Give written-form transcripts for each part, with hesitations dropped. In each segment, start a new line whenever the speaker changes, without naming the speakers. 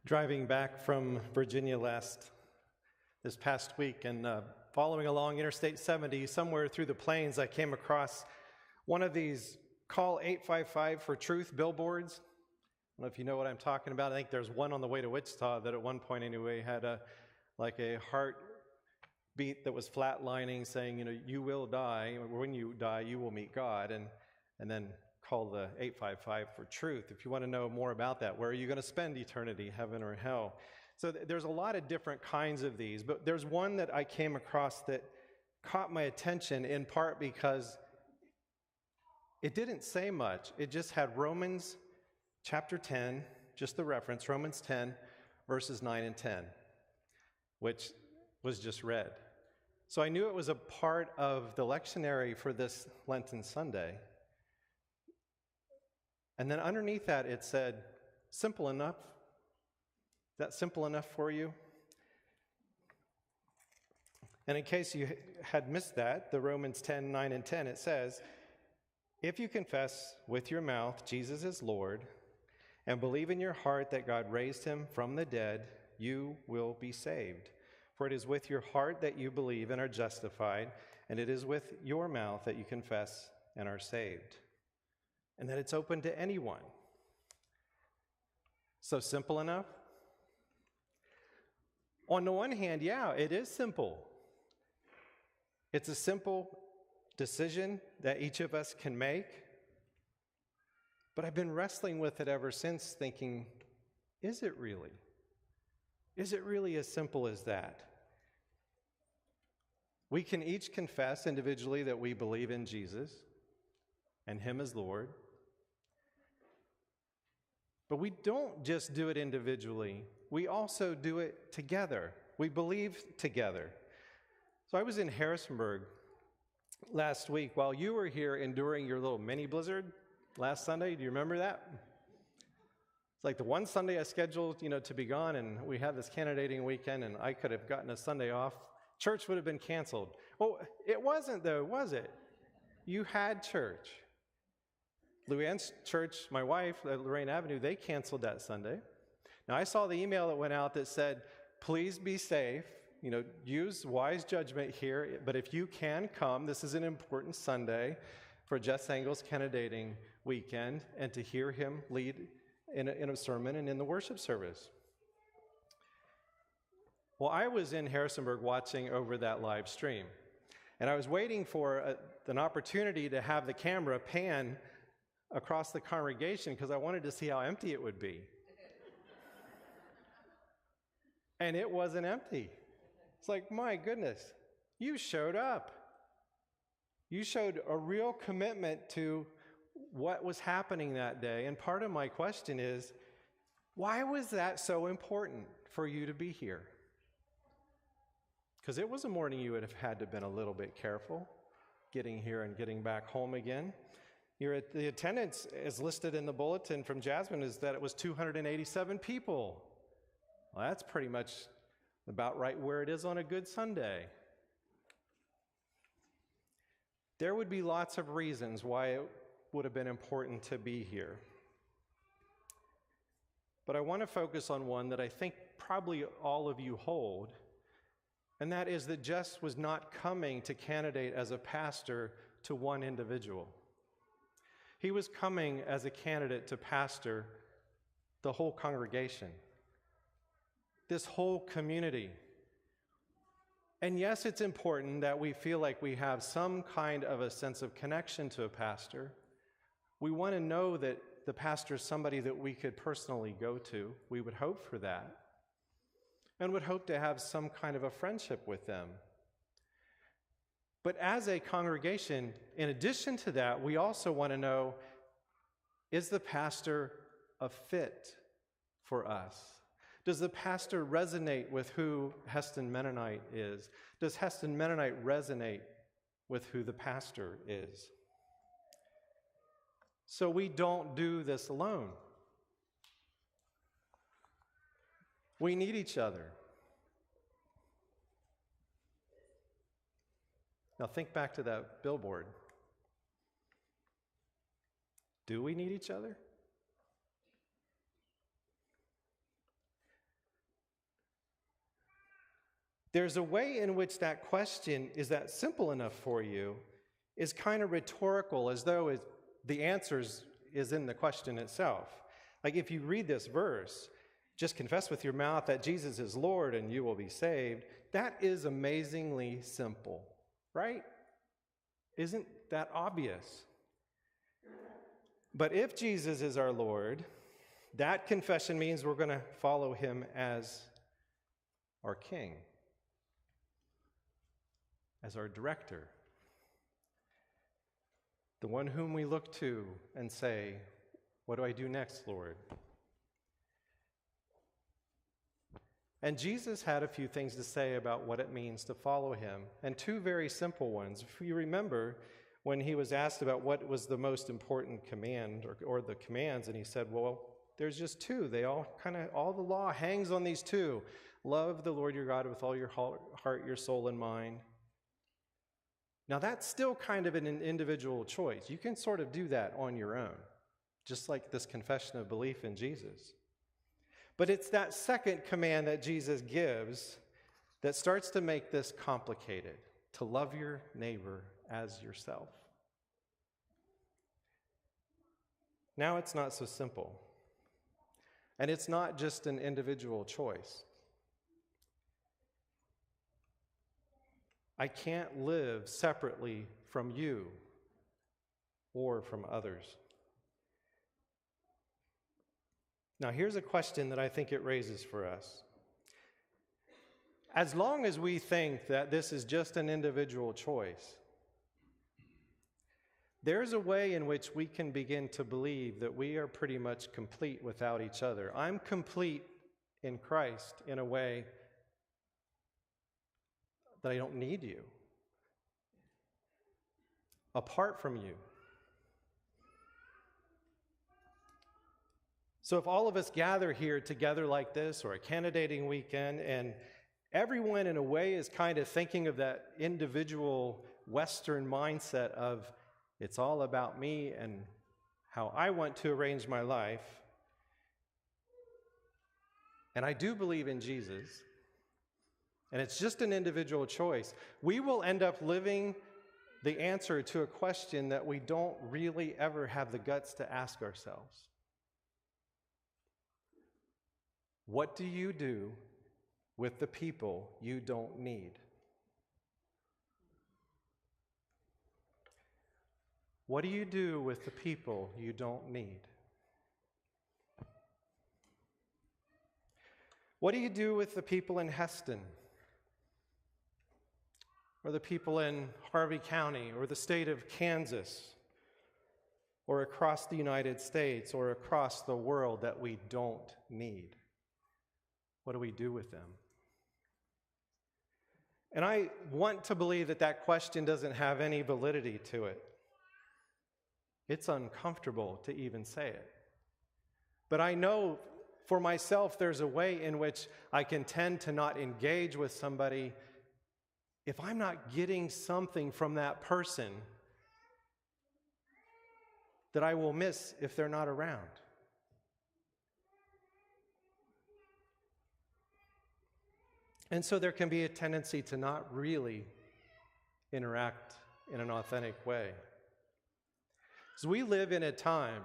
Driving back from Virginia this past week and following along Interstate 70, somewhere through the plains, I came across one of these Call 855 for Truth billboards. I don't know if you know what I'm talking about. I think there's one on the way to Wichita that at one point anyway had a heartbeat that was flatlining saying, you will die. When you die, you will meet God. And then call the 855 for truth. If you want to know more about that, where are you going to spend eternity, heaven or hell? So there's a lot of different kinds of these, but there's one that I came across that caught my attention in part because it didn't say much. It just had Romans chapter 10, just the reference, Romans 10, verses 9 and 10, which was just read. So I knew it was a part of the lectionary for this Lenten Sunday. And then underneath that, it said, simple enough. Is that simple enough for you? And in case you had missed that, the Romans 10, 9, and 10, it says, if you confess with your mouth Jesus is Lord and believe in your heart that God raised him from the dead, you will be saved. For it is with your heart that you believe and are justified, and it is with your mouth that you confess and are saved. And that it's open to anyone. So simple enough? On the one hand, yeah, it is simple. It's a simple decision that each of us can make. But I've been wrestling with it ever since, thinking, is it really? Is it really as simple as that? We can each confess individually that we believe in Jesus and him as Lord. But we don't just do it individually. We also do it together. We believe together. So I was in Harrisonburg last week while you were here enduring your little mini blizzard last Sunday. Do you remember that? It's like the one Sunday I scheduled, to be gone, and we had this candidating weekend, and I could have gotten a Sunday off. Church would have been canceled. Oh, it wasn't though, was it? You had church. Luann's church, my wife, at Lorraine Avenue, they canceled that Sunday. Now, I saw the email that went out that said, please be safe, use wise judgment here, but if you can come, this is an important Sunday for Jess Engel's candidating weekend and to hear him lead in a sermon and in the worship service. Well, I was in Harrisonburg watching over that live stream, and I was waiting for an opportunity to have the camera pan across the congregation because I wanted to see how empty it would be. And it wasn't empty. It's like, my goodness, you showed up. You showed a real commitment to what was happening that day. And part of my question is, why was that so important for you to be here? Because it was a morning you would have had to have been a little bit careful getting here and getting back home again. The attendance is listed in the bulletin from Jasmine is that it was 287 people. Well, that's pretty much about right where it is on a good Sunday. There would be lots of reasons why it would have been important to be here. But I want to focus on one that I think probably all of you hold, and that is that Jess was not coming to candidate as a pastor to one individual. He was coming as a candidate to pastor the whole congregation, this whole community. And yes, it's important that we feel like we have some kind of a sense of connection to a pastor. We want to know that the pastor is somebody that we could personally go to. We would hope for that. And would hope to have some kind of a friendship with them. But as a congregation, in addition to that, we also want to know, is the pastor a fit for us? Does the pastor resonate with who Heston Mennonite is? Does Heston Mennonite resonate with who the pastor is? So we don't do this alone. We need each other. Now think back to that billboard. Do we need each other? there's a way in which that question, is that simple enough for you, is kind of rhetorical, as though the answer is in the question itself. Like if you read this verse, just confess with your mouth that Jesus is Lord and you will be saved, that is amazingly simple, right? Isn't that obvious? But if Jesus is our Lord, that confession means we're going to follow him as our king, as our director, the one whom we look to and say, what do I do next, Lord? And Jesus had a few things to say about what it means to follow him, and two very simple ones. If you remember, when he was asked about what was the most important command or the commands, and he said, well, there's just two. All the law hangs on these two. Love the Lord your God with all your heart, your soul, and mind. Now that's still kind of an individual choice. You can sort of do that on your own, just like this confession of belief in Jesus. But it's that second command that Jesus gives that starts to make this complicated, to love your neighbor as yourself. Now it's not so simple. And it's not just an individual choice. I can't live separately from you or from others. Now, here's a question that I think it raises for us. As long as we think that this is just an individual choice, there's a way in which we can begin to believe that we are pretty much complete without each other. I'm complete in Christ in a way that I don't need you. Apart from you. So if all of us gather here together like this, or a candidating weekend, and everyone in a way is kind of thinking of that individual Western mindset of it's all about me and how I want to arrange my life, and I do believe in Jesus, and it's just an individual choice, we will end up living the answer to a question that we don't really ever have the guts to ask ourselves. What do you do with the people you don't need? What do you do with the people you don't need? What do you do with the people in Heston? Or the people in Harvey County, or the state of Kansas, or across the United States, or across the world that we don't need? What do we do with them? And I want to believe that that question doesn't have any validity to it. It's uncomfortable to even say it. But I know for myself there's a way in which I can tend to not engage with somebody if I'm not getting something from that person that I will miss if they're not around. And so there can be a tendency to not really interact in an authentic way. So we live in a time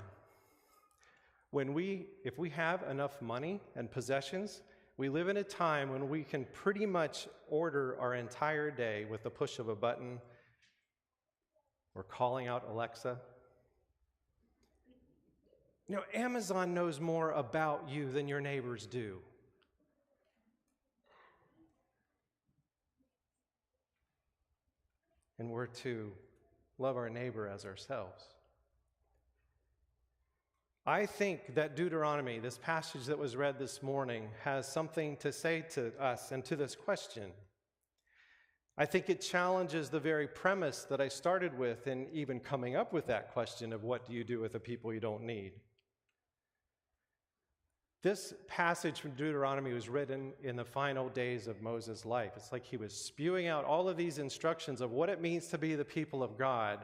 when if we have enough money and possessions, we live in a time when we can pretty much order our entire day with the push of a button or calling out Alexa. You know, Amazon knows more about you than your neighbors do. And we're to love our neighbor as ourselves. I think that Deuteronomy, this passage that was read this morning, has something to say to us and to this question. I think it challenges the very premise that I started with in even coming up with that question of what do you do with the people you don't need. This passage from Deuteronomy was written in the final days of Moses' life. It's like he was spewing out all of these instructions of what it means to be the people of God,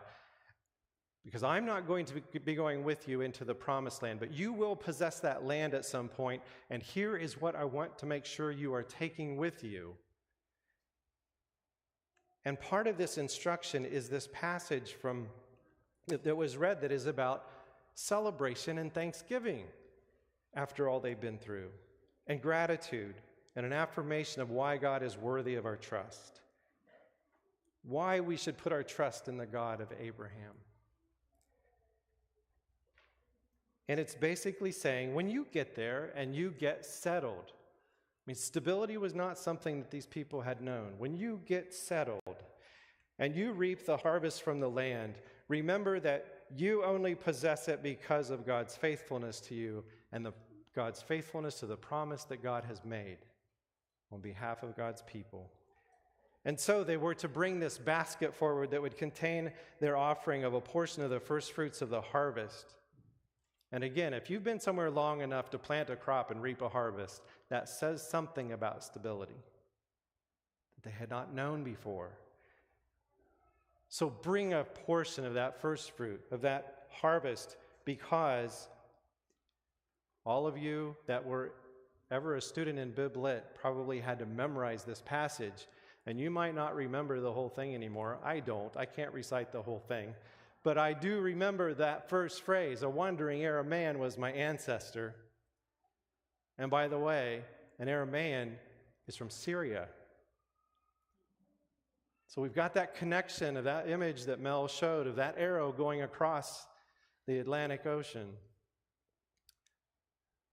because I'm not going to be going with you into the promised land, but you will possess that land at some point, and here is what I want to make sure you are taking with you. And part of this instruction is this passage that was read that is about celebration and thanksgiving after all they've been through, and gratitude, and an affirmation of why God is worthy of our trust, why we should put our trust in the God of Abraham. And it's basically saying, when you get there and you get settled, I mean, stability was not something that these people had known. When you get settled and you reap the harvest from the land, remember that you only possess it because of God's faithfulness to you and God's faithfulness to the promise that God has made on behalf of God's people. And so they were to bring this basket forward that would contain their offering of a portion of the first fruits of the harvest. And again, if you've been somewhere long enough to plant a crop and reap a harvest, that says something about stability that they had not known before. So bring a portion of that first fruit, of that harvest, because all of you that were ever a student in Bib Lit probably had to memorize this passage, and you might not remember the whole thing anymore. I don't. I can't recite the whole thing. But I do remember that first phrase, a wandering Aramaean was my ancestor. And by the way, an Aramaean is from Syria. So we've got that connection of that image that Mel showed of that arrow going across the Atlantic Ocean.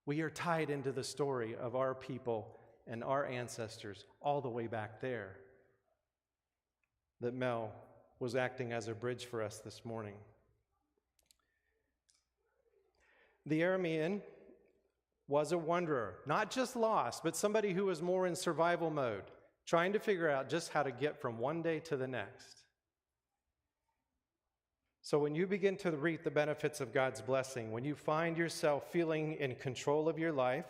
We are tied into the story of our people and our ancestors all the way back there that Mel was acting as a bridge for us this morning. The Aramean was a wanderer, not just lost, but somebody who was more in survival mode, trying to figure out just how to get from one day to the next. So when you begin to reap the benefits of God's blessing, when you find yourself feeling in control of your life,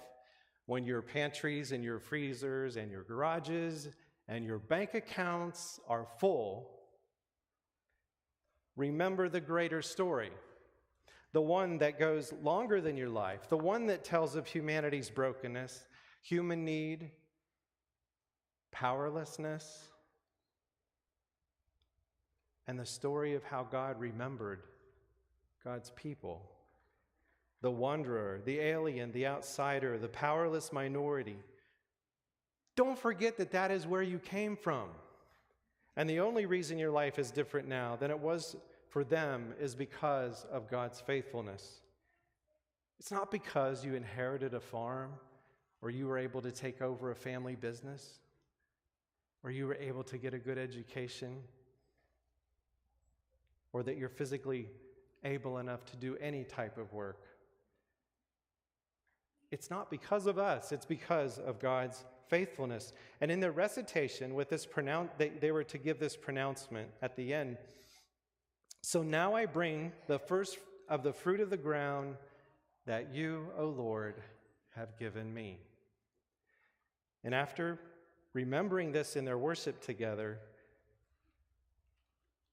when your pantries and your freezers and your garages and your bank accounts are full, remember the greater story, the one that goes longer than your life, the one that tells of humanity's brokenness, human need, powerlessness, and the story of how God remembered God's people. The wanderer, the alien, the outsider, the powerless minority. Don't forget that that is where you came from. And the only reason your life is different now than it was for them is because of God's faithfulness. It's not because you inherited a farm, or you were able to take over a family business, or you were able to get a good education, or that you're physically able enough to do any type of work. It's not because of us, it's because of God's faithfulness. And in their recitation with this they were to give this pronouncement at the end. So now I bring the first of the fruit of the ground that you, O Lord, have given me. And after remembering this in their worship together,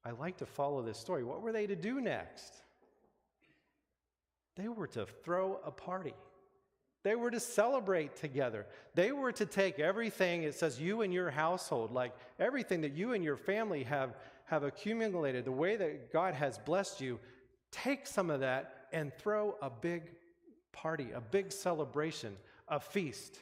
I like to follow this story. What were they to do next? They were to throw a party. They were to celebrate together. They were to take everything, it says you and your household, like everything that you and your family have accumulated, the way that God has blessed you, take some of that and throw a big party, a big celebration, a feast.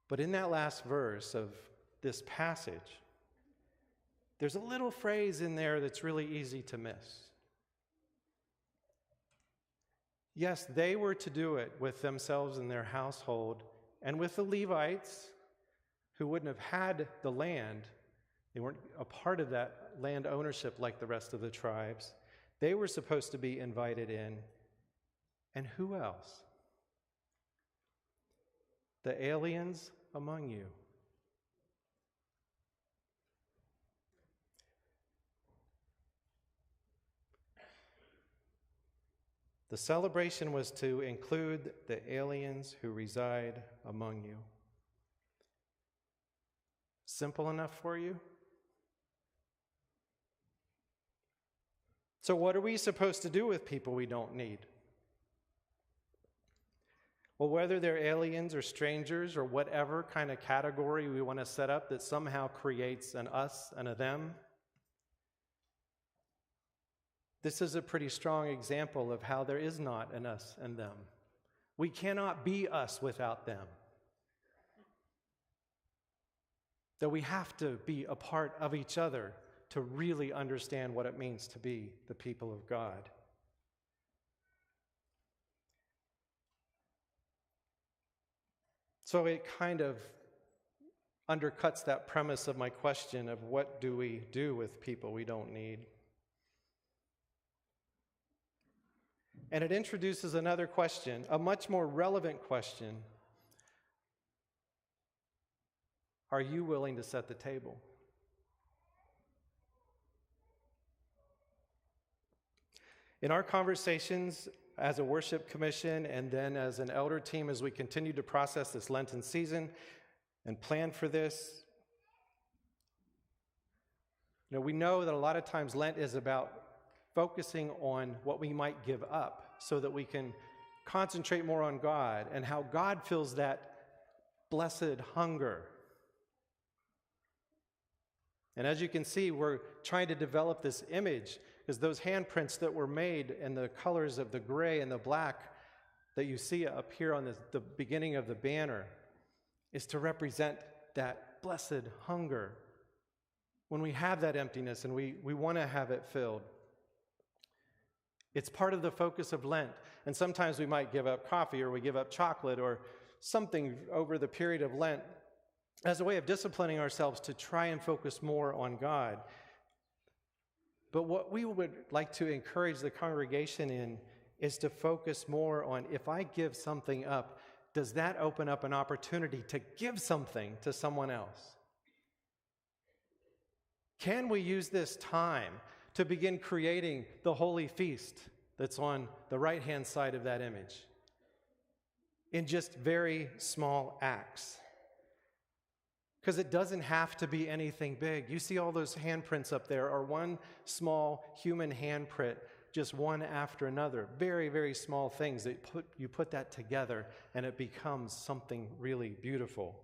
But in that last verse of this passage, there's a little phrase in there that's really easy to miss. Yes, they were to do it with themselves and their household, and with the Levites, who wouldn't have had the land. They weren't a part of that land ownership like the rest of the tribes. They were supposed to be invited in. And who else? The aliens among you. The celebration was to include the aliens who reside among you. Simple enough for you? So what are we supposed to do with people we don't need? Well, whether they're aliens or strangers or whatever kind of category we want to set up that somehow creates an us and a them, this is a pretty strong example of how there is not an us and them. We cannot be us without them. That we have to be a part of each other to really understand what it means to be the people of God. So it kind of undercuts that premise of my question of what do we do with people we don't need? And it introduces another question, a much more relevant question. Are you willing to set the table? In our conversations as a worship commission and then as an elder team, as we continue to process this Lenten season and plan for this, we know that a lot of times Lent is about focusing on what we might give up so that we can concentrate more on God and how God fills that blessed hunger. And as you can see, we're trying to develop this image because those handprints that were made in the colors of the gray and the black that you see up here on the beginning of the banner is to represent that blessed hunger. When we have that emptiness and we want to have it filled. It's part of the focus of Lent. And sometimes we might give up coffee or we give up chocolate or something over the period of Lent as a way of disciplining ourselves to try and focus more on God. But what we would like to encourage the congregation in is to focus more on, if I give something up, does that open up an opportunity to give something to someone else? Can we use this time to begin creating the holy feast that's on the right-hand side of that image in just very small acts? Because it doesn't have to be anything big. You see all those handprints up there are one small human handprint, just one after another. Very, very small things that you put that together and it becomes something really beautiful.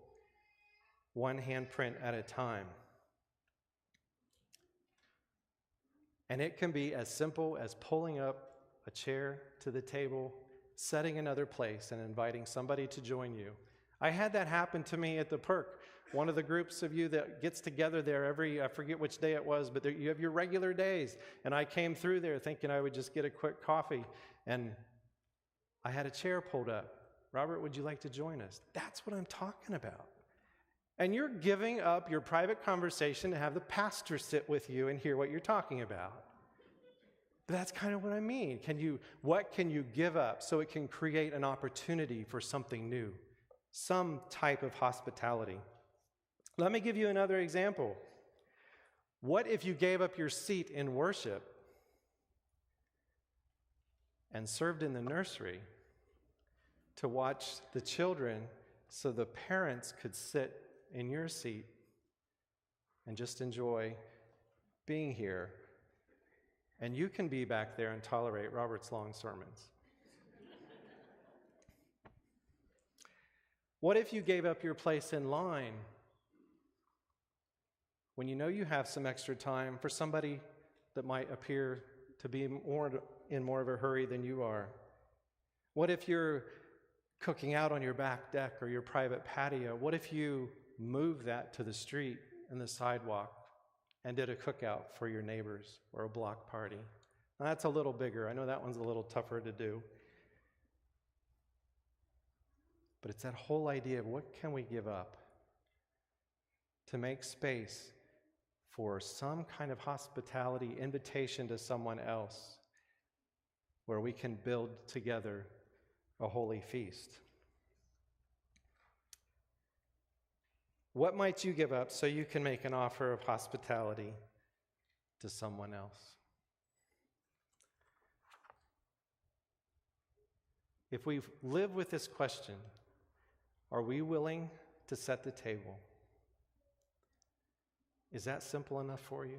One handprint at a time. And it can be as simple as pulling up a chair to the table, setting another place, and inviting somebody to join you. I had that happen to me at the Perk. One of the groups of you that gets together there I forget which day it was, but you have your regular days. And I came through there thinking I would just get a quick coffee. And I had a chair pulled up. Robert, would you like to join us? That's what I'm talking about. And you're giving up your private conversation to have the pastor sit with you and hear what you're talking about. But that's kind of what I mean. What can you give up so it can create an opportunity for something new? Some type of hospitality. Let me give you another example. What if you gave up your seat in worship and served in the nursery to watch the children so the parents could sit in your seat and just enjoy being here, and you can be back there and tolerate Robert's long sermons? What if you gave up your place in line when you know you have some extra time for somebody that might appear to be in more of a hurry than you are? What if you're cooking out on your back deck or your private patio? What if you move that to the street and the sidewalk and did a cookout for your neighbors or a block party? Now that's a little bigger. I know that one's a little tougher to do. But it's that whole idea of what can we give up to make space for some kind of hospitality, invitation to someone else where we can build together a holy feast. What might you give up so you can make an offer of hospitality to someone else? If we live with this question, are we willing to set the table? Is that simple enough for you?